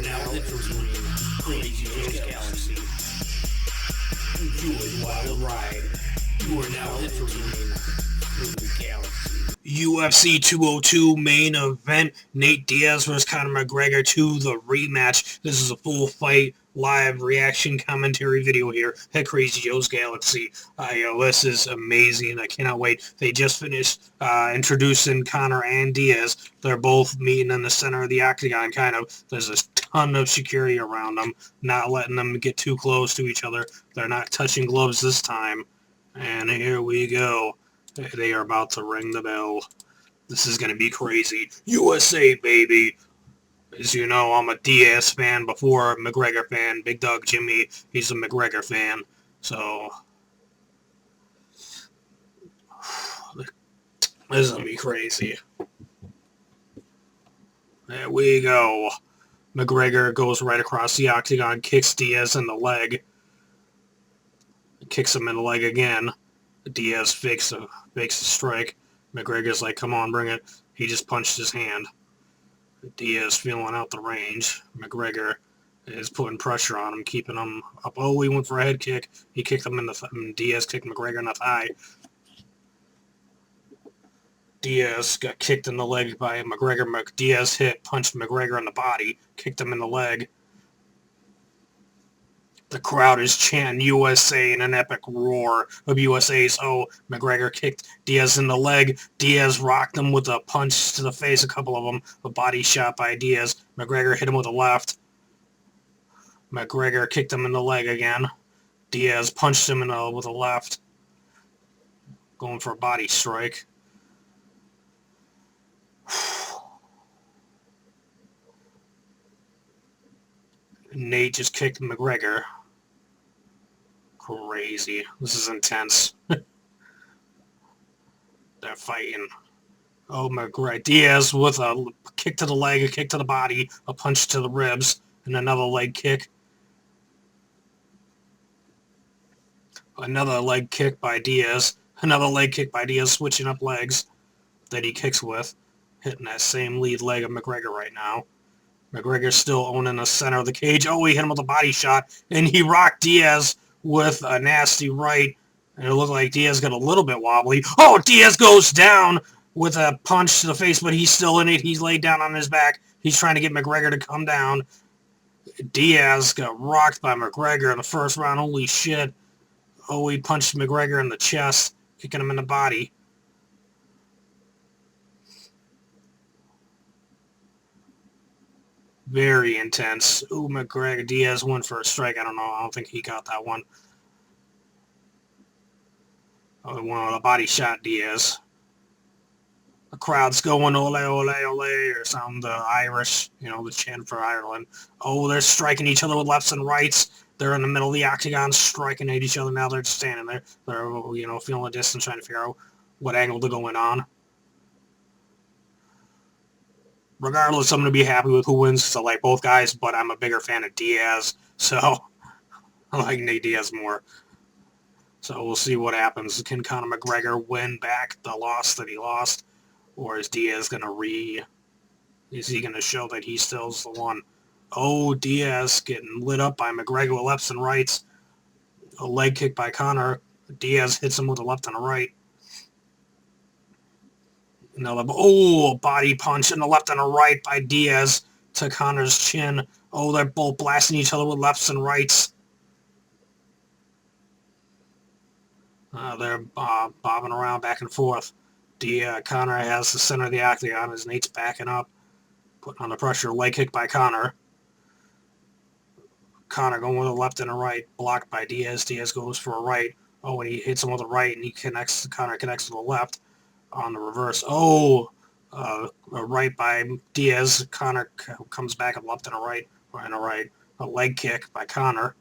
now entering Crazy Joe's Galaxy. Enjoy the wild ride. You are now entering the galaxy. UFC 202 main event. Nate Diaz vs. Conor McGregor 2, the rematch. This is a full fight, live reaction commentary video here at Crazy Joe's Galaxy. This is amazing. I cannot wait. They just finished introducing Conor and Diaz. They're both meeting in the center of the octagon, kind of. There's a ton of security around them, not letting them get too close to each other. They're not touching gloves this time. And here we go. They are about to ring the bell. This is going to be crazy. USA, baby. As you know, I'm a Diaz fan before a McGregor fan. Big Dog Jimmy, he's a McGregor fan. So, this is going to be crazy. There we go. McGregor goes right across the octagon, kicks Diaz in the leg. Kicks him in the leg again. Diaz fakes a strike. McGregor's like, come on, bring it. He just punched his hand. Diaz feeling out the range. McGregor is putting pressure on him, keeping him up. Oh, he went for a head kick. He kicked him in the Diaz kicked McGregor in the thigh. Diaz got kicked in the leg by McGregor. Diaz punched McGregor in the body, kicked him in the leg. The crowd is chanting USA in an epic roar of USA's. Oh, McGregor kicked Diaz in the leg. Diaz rocked him with a punch to the face, a couple of them. A body shot by Diaz. McGregor hit him with a left. McGregor kicked him in the leg again. Diaz punched him with a left. Going for a body strike. Nate just kicked McGregor. Crazy. This is intense. They're fighting. Oh, McGregor. Diaz with a kick to the leg, a kick to the body, a punch to the ribs, and another leg kick. Another leg kick by Diaz. Another leg kick by Diaz, switching up legs that he kicks with. Hitting that same lead leg of McGregor right now. McGregor's still owning the center of the cage. Oh, he hit him with a body shot, and he rocked Diaz with a nasty right. And it looked like Diaz got a little bit wobbly. Oh, Diaz goes down with a punch to the face, but he's still in it. He's laid down on his back. He's trying to get McGregor to come down. Diaz got rocked by McGregor in the first round. Holy shit. Oh, he punched McGregor in the chest, kicking him in the body. Very intense. Ooh, McGregor. Diaz went for a strike. I don't know. I don't think he got that one. Oh, he went with a body shot, Diaz. The crowd's going ole, ole, ole, or something. The Irish, the chant for Ireland. Oh, they're striking each other with lefts and rights. They're in the middle of the octagon striking at each other. Now they're just standing there. They're, feeling the distance, trying to figure out what angle they're going on. Regardless, I'm going to be happy with who wins because I like both guys, but I'm a bigger fan of Diaz, so I like Nate Diaz more. So we'll see what happens. Can Conor McGregor win back the loss that he lost, or is Diaz going to is he going to show that he still's the one? Oh, Diaz getting lit up by McGregor with lefts and rights. A leg kick by Conor. Diaz hits him with a left and a right. A body punch and a left and a right by Diaz to Conor's chin. Oh, they're both blasting each other with lefts and rights. They're bobbing around back and forth. Conor has the center of the octagon as Nate's backing up. Putting on the pressure. Leg kick by Conor. Conor going with a left and a right. Blocked by Diaz. Diaz goes for a right. Oh, and he hits him with a right and Conor connects to the left. On the reverse. Oh, a right by Diaz. Conor comes back a left and a right. And a right. A leg kick by Conor.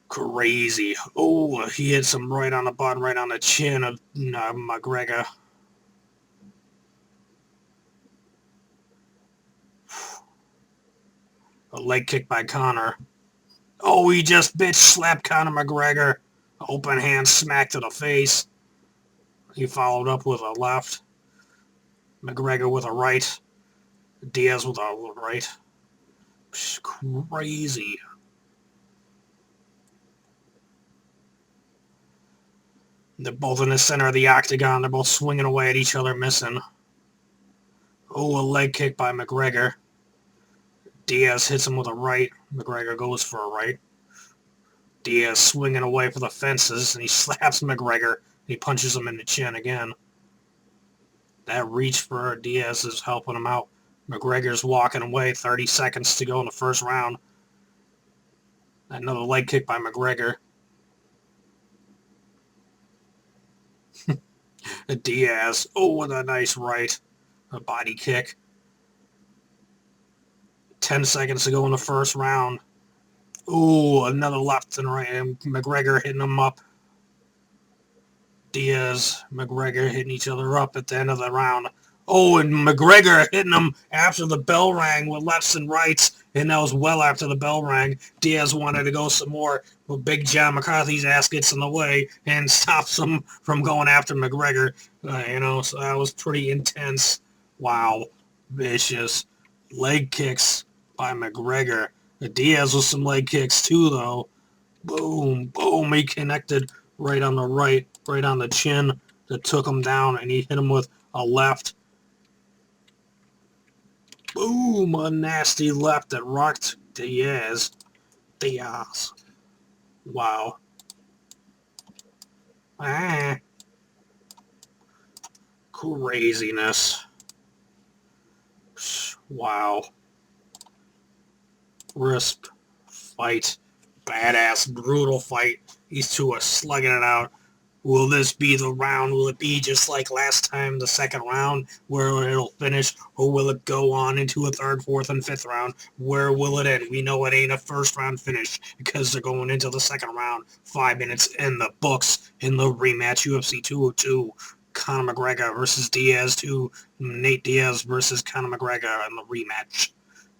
Crazy. Oh, he hits him right on the butt, right on the chin of McGregor. A leg kick by Conor. Oh, he just bitch slapped Conor McGregor. Open hand smack to the face. He followed up with a left. McGregor with a right. Diaz with a right. Crazy. They're both in the center of the octagon. They're both swinging away at each other, missing. Oh, a leg kick by McGregor. Diaz hits him with a right. McGregor goes for a right. Diaz swinging away for the fences, and he slaps McGregor. He punches him in the chin again. That reach for Diaz is helping him out. McGregor's walking away. 30 seconds to go in the first round. Another leg kick by McGregor. Diaz. Oh, with a nice right. A body kick. 10 seconds to go in the first round. Ooh, another left and right. And McGregor hitting him up. Diaz, McGregor hitting each other up at the end of the round. Oh, and McGregor hitting him after the bell rang with lefts and rights, and that was well after the bell rang. Diaz wanted to go some more, but Big John McCarthy's ass gets in the way and stops him from going after McGregor. So that was pretty intense. Wow, vicious. Leg kicks by McGregor. Diaz with some leg kicks too, though. Boom, boom, he connected right on the right on the chin that took him down, and he hit him with a left. Boom, a nasty left that rocked Diaz. Wow. Ah. Craziness. Wow. Crisp fight. Badass, brutal fight. These two are slugging it out. Will this be the round? Will it be just like last time, the second round, where it'll finish? Or will it go on into a third, fourth, and fifth round? Where will it end? We know it ain't a first round finish because they're going into the second round. 5 minutes in the books in the rematch. UFC 202. Conor McGregor versus Diaz 2. Nate Diaz versus Conor McGregor in the rematch.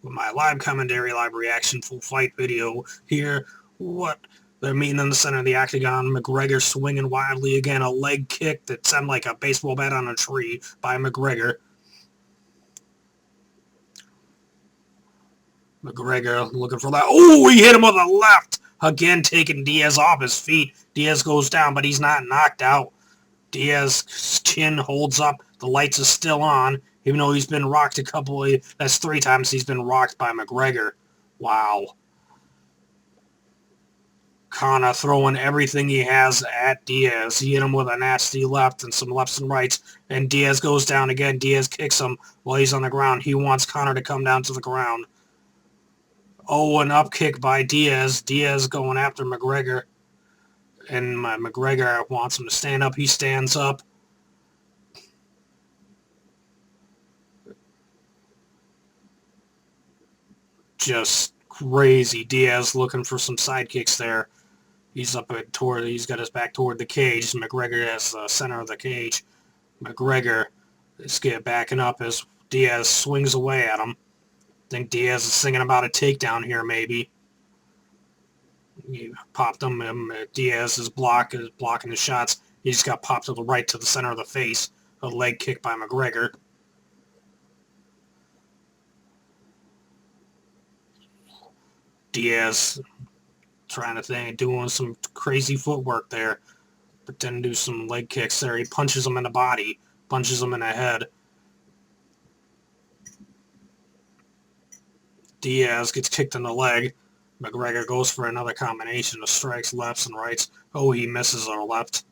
With my live commentary, live reaction, full fight video here. What? They're meeting in the center of the octagon. McGregor swinging wildly again. A leg kick that sounded like a baseball bat on a tree by McGregor. McGregor looking for that. Oh, he hit him with a left. Again, taking Diaz off his feet. Diaz goes down, but he's not knocked out. Diaz's chin holds up. The lights are still on, even though he's been rocked that's 3 times he's been rocked by McGregor. Wow. Conor throwing everything he has at Diaz. He hit him with a nasty left and some lefts and rights, and Diaz goes down again. Diaz kicks him while he's on the ground. He wants Conor to come down to the ground. Oh, an up kick by Diaz. Diaz going after McGregor, and McGregor wants him to stand up. He stands up. Just crazy. Diaz looking for some sidekicks there. He's he's got his back toward the cage. McGregor has the center of the cage. McGregor is backing up as Diaz swings away at him. I think Diaz is thinking about a takedown here, maybe. He popped him. Diaz is blocking the shots. He just got popped to the right to the center of the face. A leg kick by McGregor. Diaz doing some crazy footwork there, but then do some leg kicks there. He punches him in the body, punches him in the head. Diaz gets kicked in the leg. McGregor goes for another combination of strikes, lefts, and rights. Oh, he misses a left.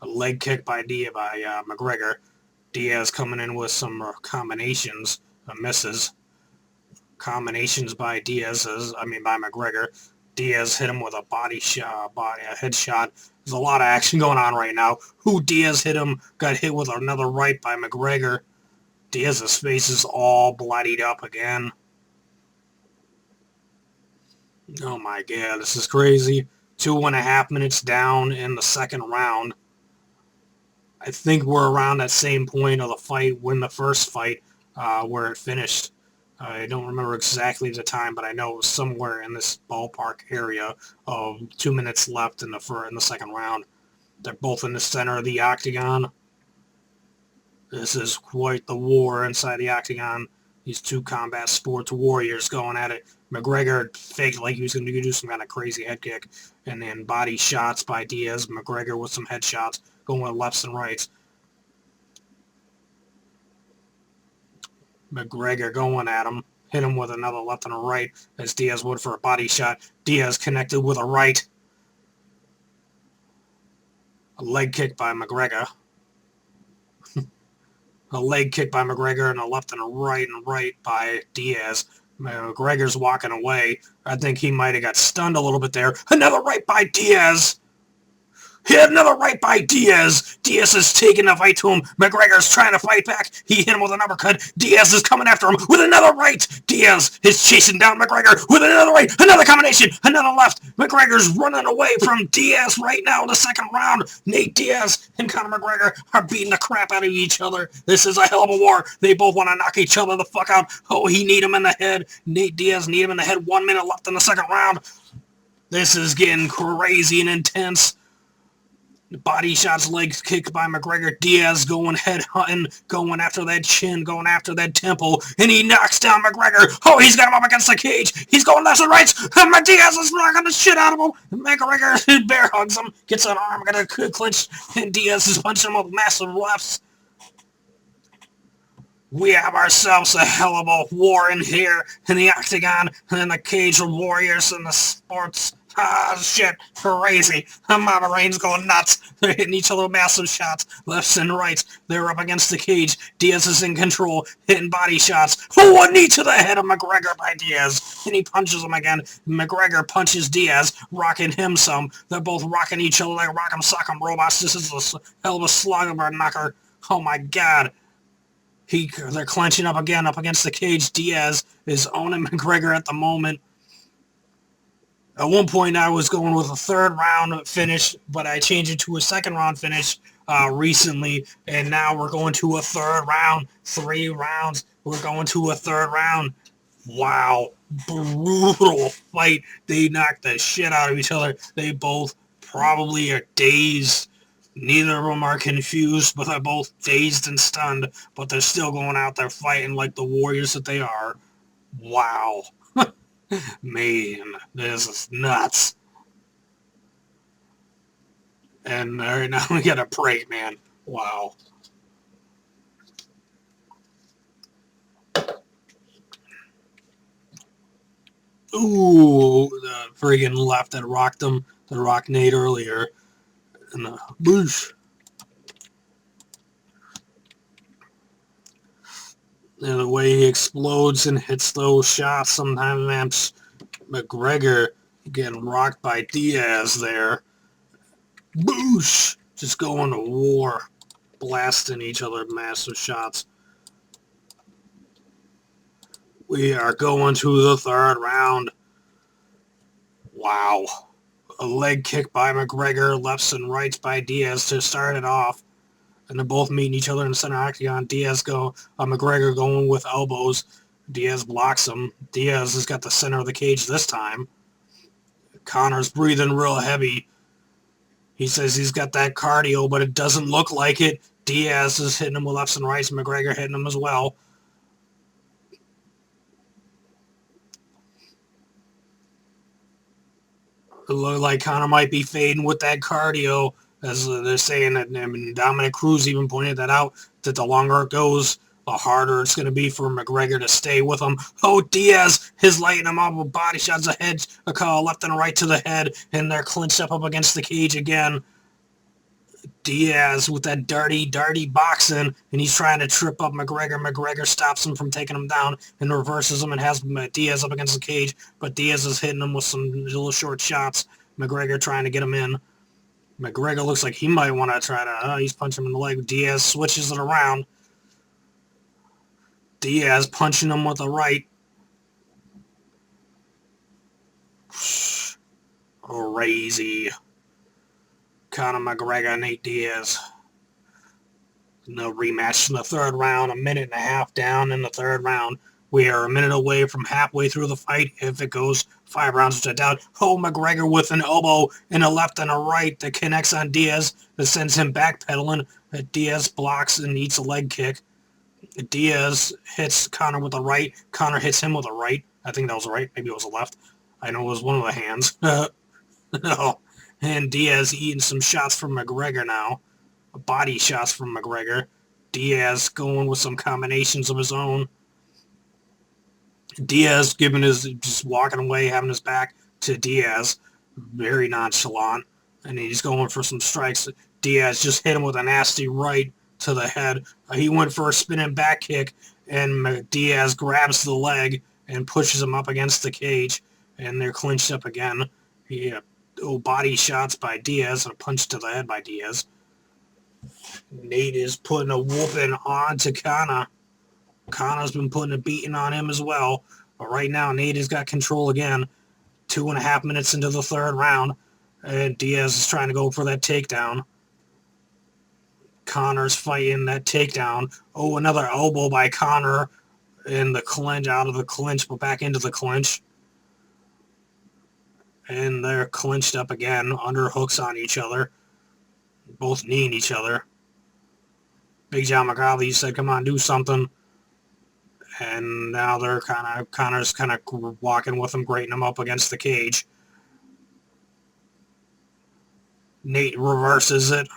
A leg kick by McGregor. Diaz coming in with some combinations, misses. Combinations by by McGregor. Diaz hit him with a a headshot. There's a lot of action going on right now. Diaz hit him, got hit with another right by McGregor. Diaz's face is all bloodied up again. Oh my god, this is crazy. 2.5 minutes down in the second round. I think we're around that same point of the fight when the first fight, where it finished. I don't remember exactly the time, but I know it was somewhere in this ballpark area of 2 minutes left in the second round. They're both in the center of the octagon. This is quite the war inside the octagon. These two combat sports warriors going at it. McGregor faked like he was going to do some kind of crazy head kick. And then body shots by Diaz. McGregor with some headshots going with lefts and rights. McGregor going at him. Hit him with another left and a right as Diaz would for a body shot. Diaz connected with a right. A leg kick by McGregor. A leg kick by McGregor and a left and a right by Diaz. McGregor's walking away. I think he might have got stunned a little bit there. Another right by Diaz. He had another right by Diaz. Diaz is taking the fight to him. McGregor's trying to fight back. He hit him with an uppercut. Diaz is coming after him with another right. Diaz is chasing down McGregor with another right. Another combination. Another left. McGregor's running away from Diaz right now in the second round. Nate Diaz and Conor McGregor are beating the crap out of each other. This is a hell of a war. They both want to knock each other the fuck out. Oh, he need him in the head. Nate Diaz need him in the head. 1 minute left in the second round. This is getting crazy and intense. Body shots, legs kicked by McGregor. Diaz going head hunting, going after that chin, going after that temple, and he knocks down McGregor. Oh, he's got him up against the cage. He's going left and right. And Diaz is knocking the shit out of him. McGregor bear hugs him, gets an arm, gonna clinch, and Diaz is punching him with massive lefts. We have ourselves a hell of a war in here, in the octagon, and in the cage of warriors and the sports. Ah, shit, crazy. Amount Reigns going nuts. They're hitting each other with massive shots, lefts and rights. They're up against the cage. Diaz is in control, hitting body shots. Oh, a knee to the head of McGregor by Diaz. And he punches him again. McGregor punches Diaz, rocking him some. They're both rocking each other like rock'em sock'em robots. This is a hell of a slug of a knocker. Oh my god. They're clenching up again, up against the cage. Diaz is owning McGregor at the moment. At one point, I was going with a third round finish, but I changed it to a second round finish recently, and now we're going to a third round. 3 rounds. We're going to a third round. Wow. Brutal fight. They knocked the shit out of each other. They both probably are dazed. Neither of them are confused, but they're both dazed and stunned, but they're still going out there fighting like the warriors that they are. Wow. Man, this is nuts. And right now we got a break, man. Wow. Ooh, the friggin' left that rocked him, that rocked Nate earlier. And the boosh. And the way he explodes and hits those shots sometimes, man. McGregor getting rocked by Diaz there. Boosh! Just going to war. Blasting each other massive shots. We are going to the third round. Wow. A leg kick by McGregor, lefts and rights by Diaz to start it off. And they're both meeting each other in the center octagon. McGregor going with elbows. Diaz blocks him. Diaz has got the center of the cage this time. Conor's breathing real heavy. He says he's got that cardio, but it doesn't look like it. Diaz is hitting him with lefts and rights. McGregor hitting him as well. It looked like Conor might be fading with that cardio. As they're saying, that Dominic Cruz even pointed that out, that the longer it goes, the harder it's going to be for McGregor to stay with him. Oh, Diaz is lighting him up with body shots ahead, a call left and right to the head, and they're clinched up against the cage again. Diaz with that dirty boxing, and he's trying to trip up McGregor. McGregor stops him from taking him down and reverses him and has Diaz up against the cage, but Diaz is hitting him with some little short shots. McGregor trying to get him in. McGregor looks like he might want to try to... he's punching him in the leg. Diaz switches it around. Diaz punching him with the right. Crazy. Conor McGregor, Nate Diaz. No rematch in the third round. A minute and a half down in the third round. We are a minute away from halfway through the fight if it goes 5 rounds, which I doubt. Oh, McGregor with an elbow and a left and a right that connects on Diaz that sends him backpedaling. Diaz blocks and eats a leg kick. Diaz hits Conor with a right. Conor hits him with a right. I think that was a right. Maybe it was a left. I know it was one of the hands. No. And Diaz eating some shots from McGregor now. Body shots from McGregor. Diaz going with some combinations of his own. Diaz just walking away, having his back to Diaz. Very nonchalant. And he's going for some strikes. Diaz just hit him with a nasty right to the head. He went for a spinning back kick, and Diaz grabs the leg and pushes him up against the cage. And they're clinched up again. Body shots by Diaz and a punch to the head by Diaz. Nate is putting a whooping on to Conor. Conor's been putting a beating on him as well. But right now, Nate has got control again. 2.5 minutes into the third round. And Diaz is trying to go for that takedown. Conor's fighting that takedown. Oh, another elbow by Conor in the clinch, out of the clinch, but back into the clinch. And they're clinched up again, under hooks on each other. Both kneeing each other. Big John McGregor said, come on, do something. And now Conor's kind of walking with him, grating him up against the cage. Nate reverses it.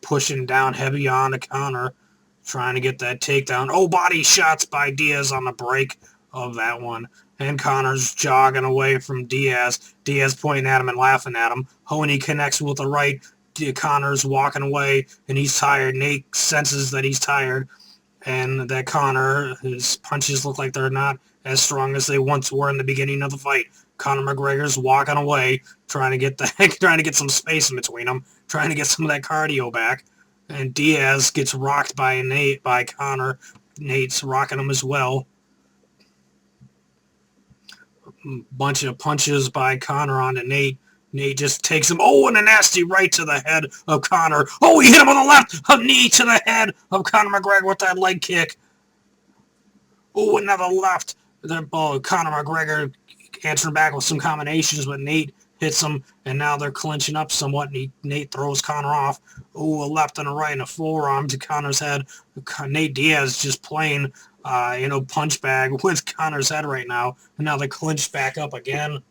Pushing down heavy on to Conor. Trying to get that takedown. Oh, body shots by Diaz on the break of that one. And Conor's jogging away from Diaz. Diaz pointing at him and laughing at him. Honey connects with the right. Conor's walking away, and he's tired. Nate senses that he's tired, and that Conor, his punches look like they're not as strong as they once were in the beginning of the fight. Conor McGregor's walking away, trying to get some space in between them, trying to get some of that cardio back. And Diaz gets rocked by Conor. Nate's rocking him as well. Bunch of punches by Conor onto Nate. Nate just takes him. Oh, and a nasty right to the head of Conor. Oh, he hit him on the left. A knee to the head of Conor McGregor with that leg kick. Oh, another left. Conor McGregor answering back with some combinations, but Nate hits him, and now they're clinching up somewhat, and Nate throws Conor off. Oh, a left and a right and a forearm to Conor's head. Nate Diaz just playing, punch bag with Conor's head right now, and now they're clinched back up again.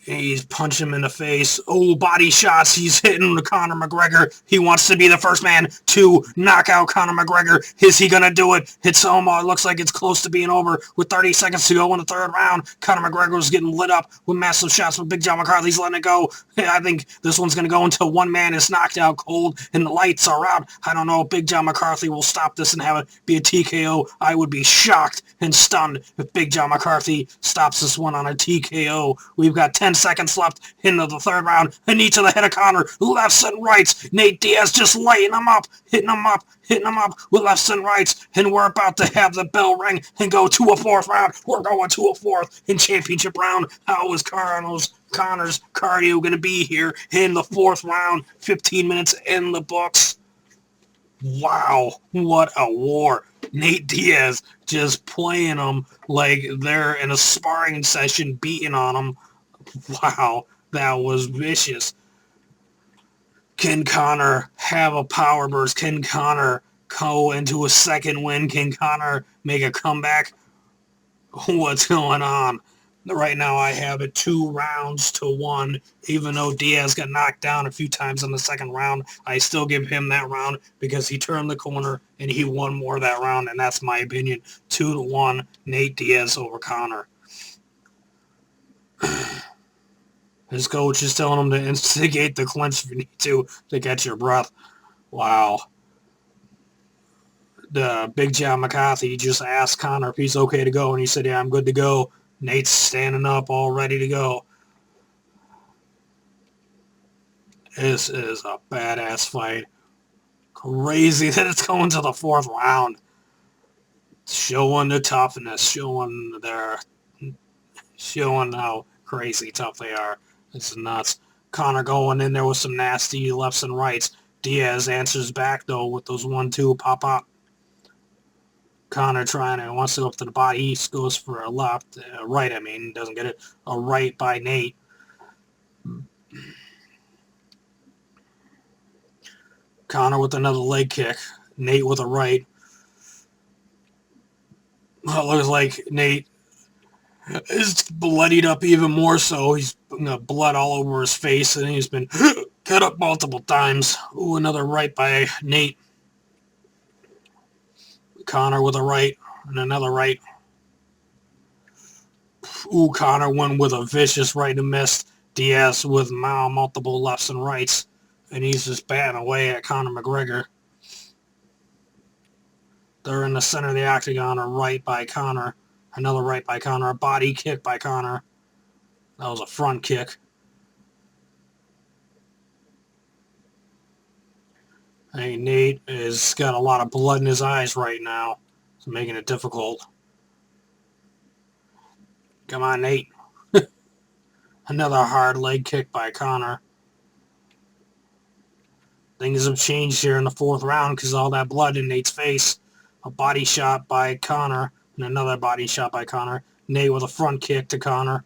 He's punching him in the face. Oh, body shots. He's hitting Conor McGregor. He wants to be the first man to knock out Conor McGregor. Is he going to do it? It's almost, it looks like it's close to being over with 30 seconds to go in the third round. Conor McGregor is getting lit up with massive shots, but Big John McCarthy's letting it go. I think this one's going to go until one man is knocked out cold and the lights are out. I don't know if Big John McCarthy will stop this and have it be a TKO. I would be shocked and stunned if Big John McCarthy stops this one on a TKO. We've got 10 seconds left into the third round. A knee to the head of Conor. Lefts and rights. Nate Diaz just lighting him up. Hitting him up with lefts and rights. And we're about to have the bell ring and go to a fourth round. We're going to a fourth in championship round. How is Conor's cardio going to be here in the fourth round? 15 minutes in the books. Wow, what a war. Nate Diaz just playing them like they're in a sparring session, beating on them. Wow, that was vicious. Can Conor have a power burst? Can Conor go into a second win? Can Conor make a comeback? What's going on? Right now I have it 2-1. Even though Diaz got knocked down a few times in the second round, I still give him that round because he turned the corner and he won more that round, and that's my opinion. 2-1, Nate Diaz over Conor. His coach is telling him to instigate the clinch if you need to catch your breath. Wow. The Big John McCarthy just asked Conor if he's okay to go, and he said, yeah, I'm good to go. Nate's standing up, all ready to go. This is a badass fight. Crazy that it's going to the fourth round. Showing the toughness, showing how crazy tough they are. It's nuts. Conor going in there with some nasty lefts and rights. Diaz answers back, though, with those 1-2 pop-up. Conor wants to go up to the body. He goes for a left, right, doesn't get it. A right by Nate. Conor with another leg kick. Nate with a right. Well, it looks like Nate is bloodied up even more so. He's blood all over his face, and he's been cut up multiple times. Ooh, another right by Nate. Conor with a right, and another right. Ooh, Conor went with a vicious right and missed. Diaz with multiple lefts and rights, and he's just batting away at Conor McGregor. They're in the center of the octagon, a right by Conor. Another right by Conor. A body kick by Conor. That was a front kick. Hey, Nate has got a lot of blood in his eyes right now. It's making it difficult. Come on, Nate. Another hard leg kick by Conor. Things have changed here in the fourth round because of all that blood in Nate's face. A body shot by Conor and another body shot by Conor. Nate with a front kick to Conor.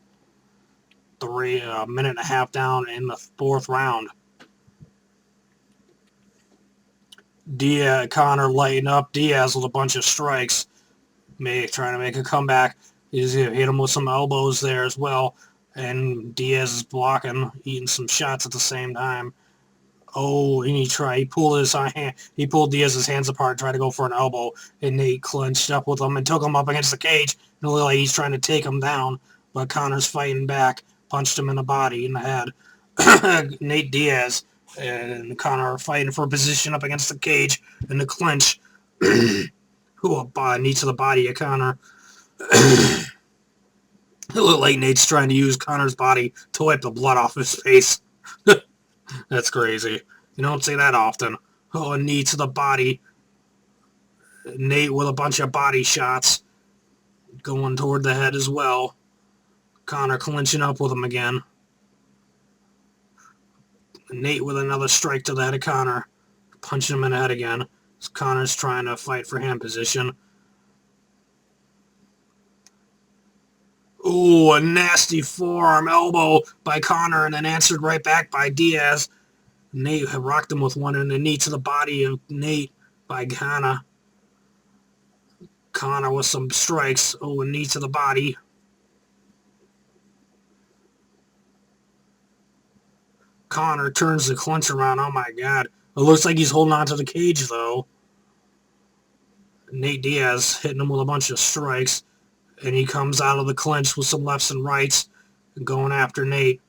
A minute and a half down in the fourth round. Conor lighting up Diaz with a bunch of strikes. Trying to make a comeback. He's going to hit him with some elbows there as well. And Diaz is blocking, eating some shots at the same time. Oh, and he pulled Diaz's hands apart, tried to go for an elbow, and Nate clinched up with him and took him up against the cage. And it looked like he's trying to take him down, but Conor's fighting back, punched him in the body, in the head. Nate Diaz and Conor are fighting for a position up against the cage in the clinch. Knee to the body of Conor. It looked like Nate's trying to use Conor's body to wipe the blood off his face. That's crazy. You don't say that often. Oh, a knee to the body. Nate with a bunch of body shots. Going toward the head as well. Conor clinching up with him again. Nate with another strike to the head of Conor. Punching him in the head again. Conor's trying to fight for hand position. Ooh, a nasty forearm elbow by Conor and then answered right back by Diaz. Nate rocked him with one and a knee to the body of Nate by Conor. Conor with some strikes. Oh, a knee to the body. Conor turns the clinch around. Oh, my God. It looks like he's holding on to the cage, though. Nate Diaz hitting him with a bunch of strikes. And he comes out of the clinch with some lefts and rights going after Nate.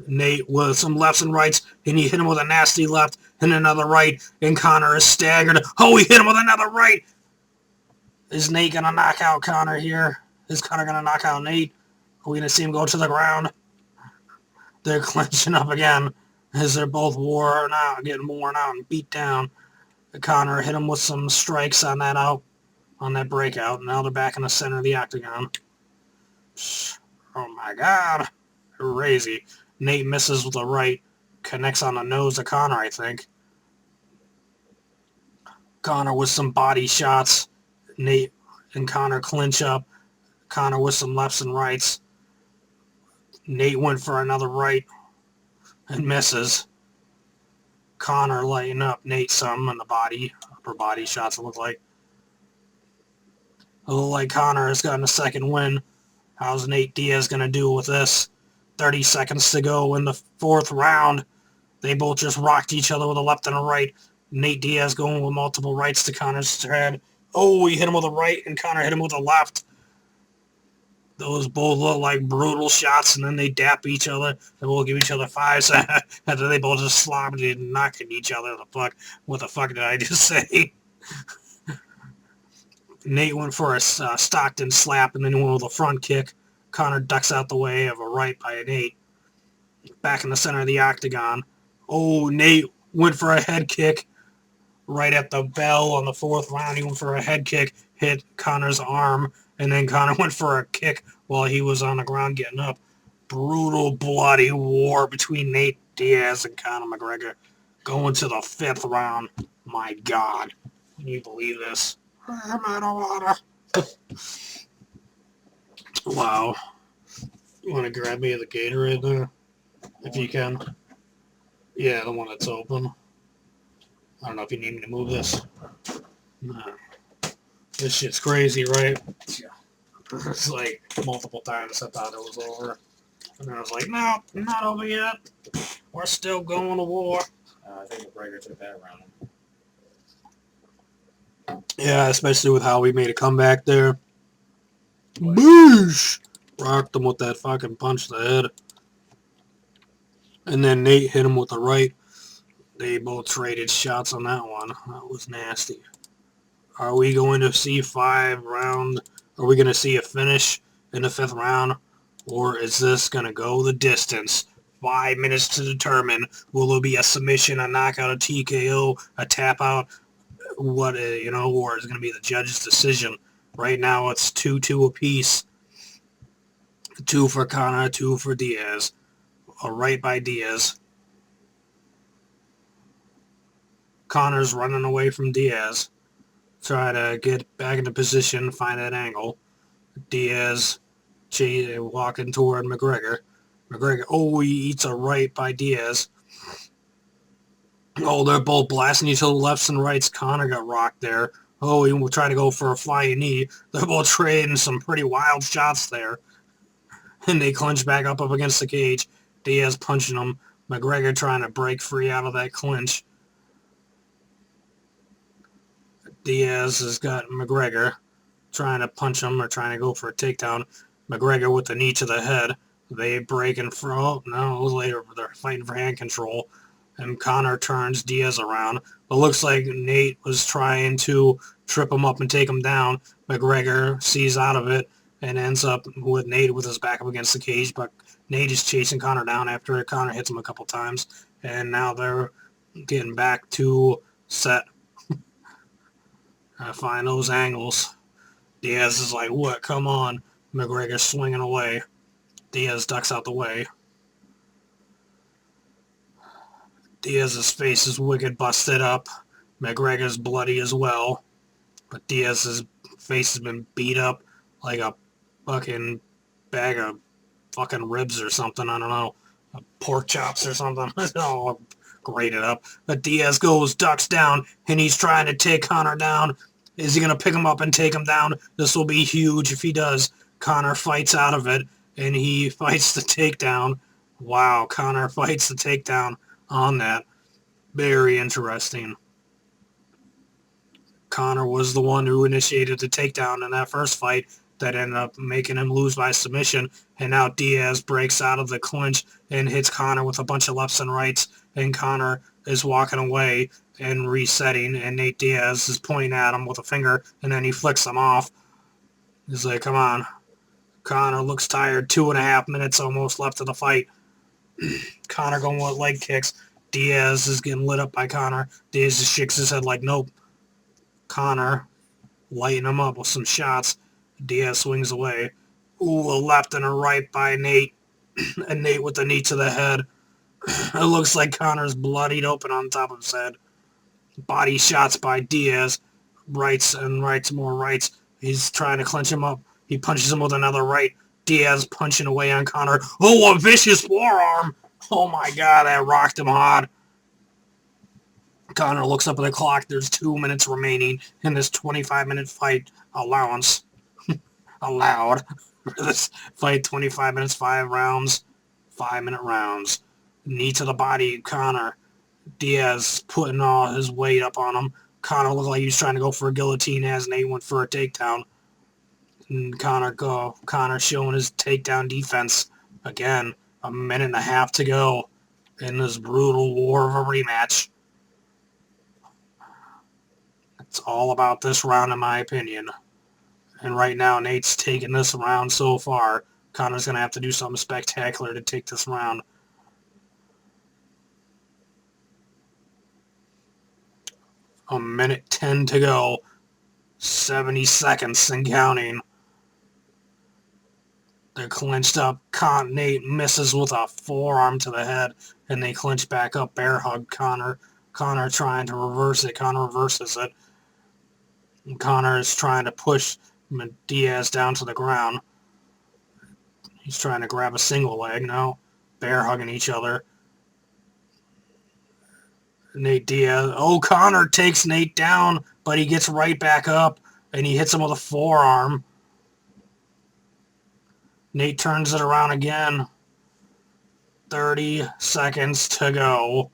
Nate with some lefts and rights, and he hit him with a nasty left and another right, and Conor is staggered. Oh, he hit him with another right. Is Nate going to knock out Conor here? Is Conor going to knock out Nate? Are we going to see him go to the ground? They're clinching up again as they're both getting worn out and beat down. Conor hit him with some strikes on that breakout. Now they're back in the center of the octagon. Oh my God. Crazy. Nate misses with the right. Connects on the nose of Conor, I think. Conor with some body shots. Nate and Conor clinch up. Conor with some lefts and rights. Nate went for another right and misses. Conor lighting up Nate some in the body. Upper body shots, it looked like. It looked like Conor has gotten a second win. How's Nate Diaz going to do with this? 30 seconds to go in the fourth round. They both just rocked each other with a left and a right. Nate Diaz going with multiple rights to Conor's head. Oh, he hit him with a right, and Conor hit him with a left. Those both look like brutal shots, and then they dap each other. They will give each other fives after they both just slobbed and knocked at each other. What the fuck did I just say? Nate went for a Stockton slap, and then he went with a front kick. Conor ducks out the way of a right by Nate. Back in the center of the octagon. Oh, Nate went for a head kick right at the bell on the fourth round. He went for a head kick, hit Conor's arm, and then Conor went for a kick while he was on the ground getting up. Brutal, bloody war between Nate Diaz and Conor McGregor going to the fifth round. My God. you believe this? I'm out of water. Wow. You want to grab me the Gatorade there? If you can. Yeah, the one that's open. I don't know if you need me to move this. Nah. This shit's crazy, right? Yeah. It's like multiple times I thought it was over. And I was like, no, not over yet. We're still going to war. I think McGregor took that round. Yeah, especially with how we made a comeback there. Boosh! Rocked him with that fucking punch to the head. And then Nate hit him with the right. They both traded shots on that one. That was nasty. Are we going to see 5 round? Are we going to see a finish in the 5th round? Or is this going to go the distance? 5 minutes to determine. Will it be a submission, a knockout, a TKO, a tap out? What, or is it going to be the judge's decision? Right now it's 2-2 apiece. 2 for Conor, 2 for Diaz. A right by Diaz. Conor's running away from Diaz. Try to get back into position, find that angle. Diaz walking toward McGregor. McGregor, he eats a right by Diaz. Oh, they're both blasting each other lefts and rights. Conor got rocked there. Oh, he will try to go for a flying knee. They're both trading some pretty wild shots there. And they clinch back up against the cage. Diaz punching him. McGregor trying to break free out of that clinch. Diaz has got McGregor trying to punch him or trying to go for a takedown. McGregor with the knee to the head. They break and throw. No, it was later. They're fighting for hand control. And Conor turns Diaz around. It looks like Nate was trying to trip him up and take him down. McGregor sees out of it and ends up with Nate with his back up against the cage. But Nate is chasing Conor down after Conor hits him a couple times. And now they're getting back to set. I find those angles. Diaz is like, what? Come on. McGregor swinging away. Diaz ducks out the way. Diaz's face is wicked busted up. McGregor's bloody as well. But Diaz's face has been beat up like a fucking bag of fucking ribs or something. I don't know. Pork chops or something. All grated up. But Diaz ducks down, and he's trying to take Conor down. Is he going to pick him up and take him down? This will be huge if he does. Conor fights out of it, and he fights the takedown. Wow, Conor fights the takedown on that. Very interesting. Conor was the one who initiated the takedown in that first fight that ended up making him lose by submission, and now Diaz breaks out of the clinch and hits Conor with a bunch of lefts and rights, and Conor is walking away and resetting, and Nate Diaz is pointing at him with a finger, and then he flicks him off. He's like, come on. Conor looks tired. 2.5 minutes almost left of the fight. Conor going with leg kicks. Diaz is getting lit up by Conor. Diaz just shakes his head like, nope. Conor lighting him up with some shots. Diaz swings away. Ooh, a left and a right by Nate. And Nate with the knee to the head. It looks like Conor's bloodied open on top of his head. Body shots by Diaz. Rights and rights, more rights. He's trying to clinch him up. He punches him with another right. Diaz punching away on Conor. Oh, a vicious forearm. Oh my god, that rocked him hard. Conor looks up at the clock. There's 2 minutes remaining in this 25-minute fight allowance. Allowed for this fight. 25 minutes, 5 rounds. 5-minute rounds. Knee to the body, Conor. Diaz putting all his weight up on him. Conor looked like he was trying to go for a guillotine as Nate went for a takedown. And Conor showing his takedown defense. Again, 1.5 minutes to go in this brutal war of a rematch. It's all about this round, in my opinion. And right now, Nate's taking this round so far. Conor's going to have to do something spectacular to take this round. A 1:10 to go. 70 seconds and counting. They're clinched up. Nate misses with a forearm to the head, and they clinch back up. Bear hug Conor. Conor trying to reverse it. Conor reverses it. Conor is trying to push Diaz down to the ground. He's trying to grab a single leg now. Bear hugging each other. Nate Diaz. Oh, Conor takes Nate down, but he gets right back up, and he hits him with a forearm. Nate turns it around again. 30 seconds to go.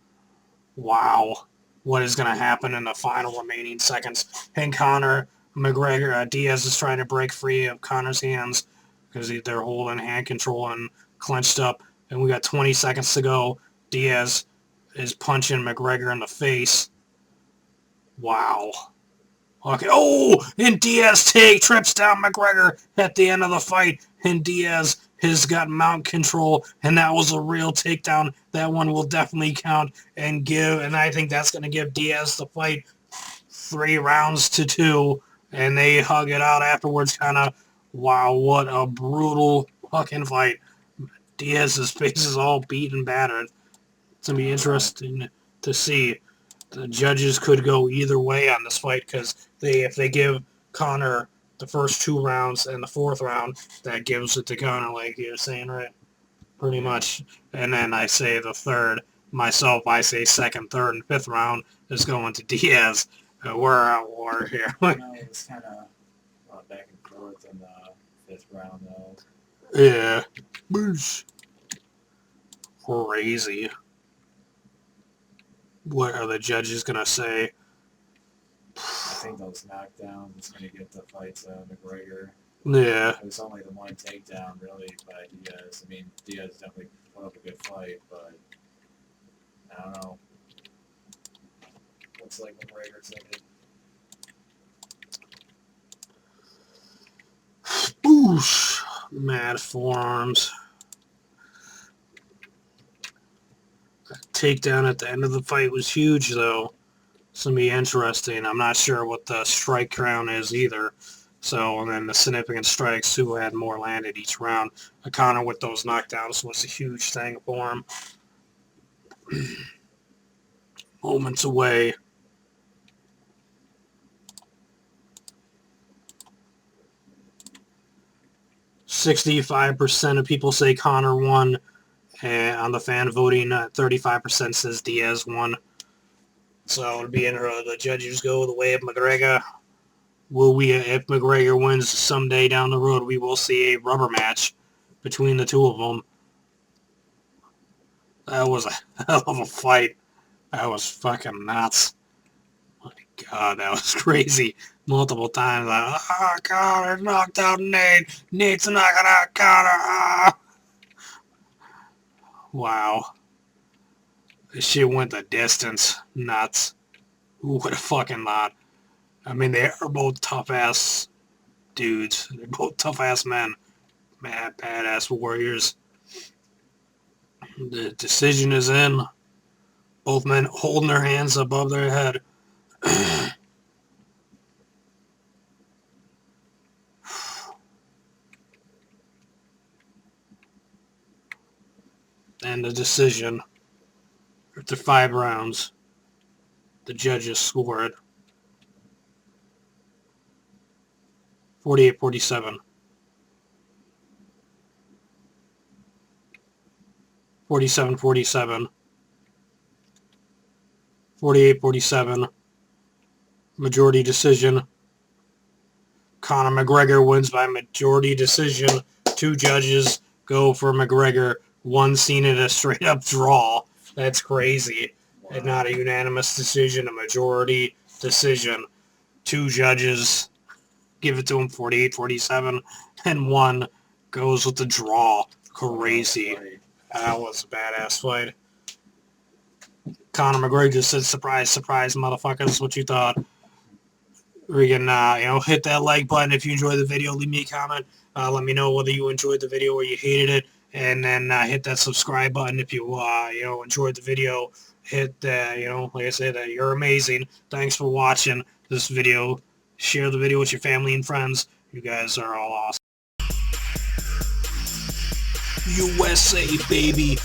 Wow. What is going to happen in the final remaining seconds? And Conor McGregor, Diaz is trying to break free of Conor's hands because they're holding hand control and clenched up. And we got 20 seconds to go. Diaz is punching McGregor in the face. Wow. Okay. Oh, and Diaz trips down McGregor at the end of the fight. And Diaz has got mount control, and that was a real takedown. That one will definitely count and I think that's going to give Diaz the fight 3 rounds to 2, and they hug it out afterwards. Kind of, wow, what a brutal fucking fight. Diaz's face is all beat and battered. It's going to be interesting to see. The judges could go either way on this fight because if they give Conor the first 2 rounds and the 4th round, that gives it to Conor, like you're saying, right? Pretty much. And then I say the 3rd. Myself, I say 2nd, 3rd, and 5th round is going to Diaz. We're at war here. No, it was kind of back and forth in the 5th round, though. Yeah. Boosh. Crazy. What are the judges going to say? I think those knockdowns is going to get the fights McGregor. Yeah. It was only the one takedown, really, by Diaz. I mean, Diaz definitely put up a good fight, but I don't know. Looks like McGregor took it. Boosh. Mad forearms. Takedown at the end of the fight was huge, though. It's going to be interesting. I'm not sure what the strike count is either. So, and then the significant strikes, who had more landed each round. Conor with those knockdowns was a huge thing for him. Moments away. %65% of people say Conor won. And on the fan voting, 35% says Diaz won. So it'll be interesting. The judges go the way of McGregor. If McGregor wins someday down the road, we will see a rubber match between the two of them. That was a hell of a fight. That was fucking nuts. My God, that was crazy. Multiple times, like, Conor knocked out Nate. Nate's knocking out Conor. Wow. This shit went the distance. Nuts. Who would have fucking thought? I mean, they are both tough-ass dudes. They're both tough-ass men. Mad, badass warriors. The decision is in. Both men holding their hands above their head. And the decision, after 5 rounds, the judges scored 48-47. 47-47. 48-47. Majority decision. Conor McGregor wins by majority decision. 2 judges go for McGregor. 1 seen it a straight-up draw. That's crazy. Wow. And not a unanimous decision, a majority decision. 2 judges give it to him 48-47, and 1 goes with the draw. Crazy. That was a badass fight. Conor McGregor just said, surprise, surprise, motherfuckers. What you thought? We can, hit that like button if you enjoyed the video. Leave me a comment. Let me know whether you enjoyed the video or you hated it. And then hit that subscribe button if you, enjoyed the video. Hit that, like I said, you're amazing. Thanks for watching this video. Share the video with your family and friends. You guys are all awesome. USA, baby.